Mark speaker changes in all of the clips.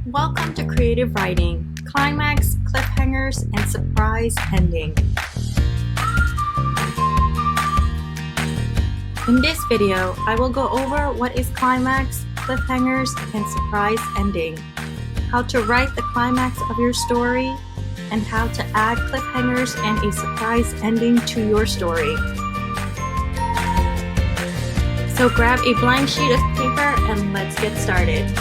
Speaker 1: Welcome to Creative Writing, Climax, Cliffhangers, and Surprise Ending. In this video, I will go over what is climax, cliffhangers, and surprise ending, how to write the climax of your story, and how to add cliffhangers and a surprise ending to your story. So grab a blank sheet of paper and let's get started.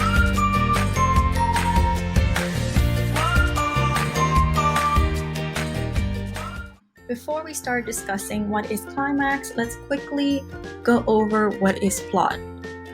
Speaker 1: Before we start discussing what is climax, let's quickly go over what is plot.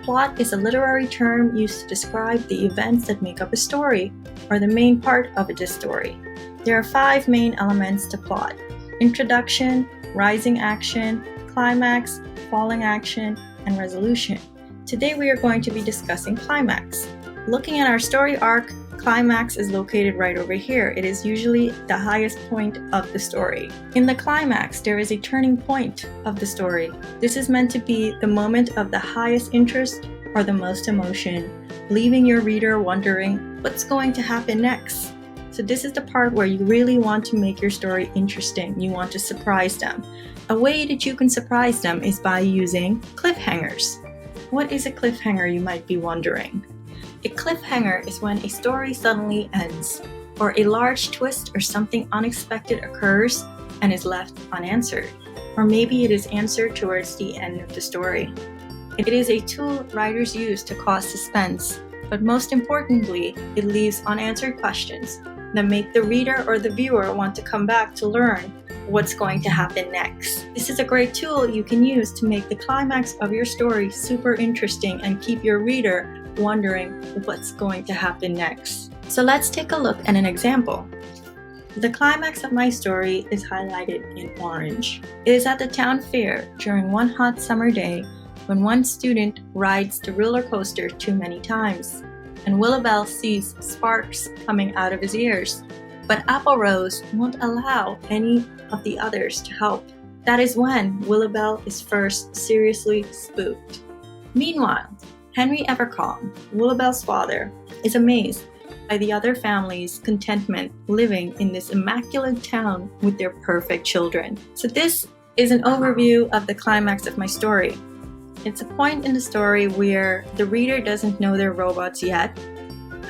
Speaker 1: Plot is a literary term used to describe the events that make up a story, or the main part of a story. There are 5 main elements to plot: introduction, rising action, climax, falling action, and resolution. Today we are going to be discussing climax. Looking at our story arc, climax is located right over here. It is usually the highest point of the story. In the climax, there is a turning point of the story. This is meant to be the moment of the highest interest or the most emotion, leaving your reader wondering what's going to happen next. So this is the part where you really want to make your story interesting. You want to surprise them. A way that you can surprise them is by using cliffhangers. What is a cliffhanger, you might be wondering? A cliffhanger is when a story suddenly ends, or a large twist or something unexpected occurs and is left unanswered. Or maybe it is answered towards the end of the story. It is a tool writers use to cause suspense, but most importantly, it leaves unanswered questions that make the reader or the viewer want to come back to learn what's going to happen next. This is a great tool you can use to make the climax of your story super interesting and keep your reader wondering what's going to happen next. So let's take a look at an example. The climax of my story is highlighted in orange. It is at the town fair during one hot summer day when one student rides the roller coaster too many times, and Willowbell sees sparks coming out of his ears. But Apple Rose won't allow any of the others to help. That is when Willowbell is first seriously spooked. Meanwhile, Henry Evercalm, Willowbell's father, is amazed by the other family's contentment living in this immaculate town with their perfect children. So this is an overview of the climax of my story. It's a point in the story where the reader doesn't know they're robots yet.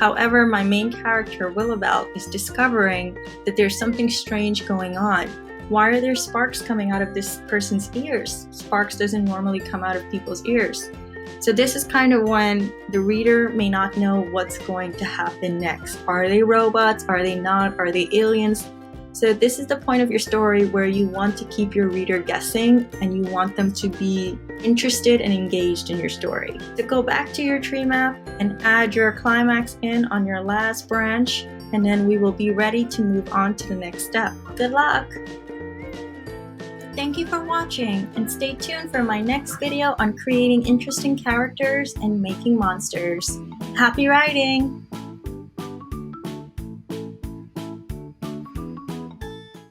Speaker 1: However, my main character, Willowbell, is discovering that there's something strange going on. Why are there sparks coming out of this person's ears? Sparks doesn't normally come out of people's ears. So this is kind of when the reader may not know what's going to happen next. Are they robots? Are they not? Are they aliens? So this is the point of your story where you want to keep your reader guessing and you want them to be interested and engaged in your story. So go back to your tree map and add your climax in on your last branch, and then we will be ready to move on to the next step. Good luck! Thank you for watching, and stay tuned for my next video on creating interesting characters and making monsters. Happy writing!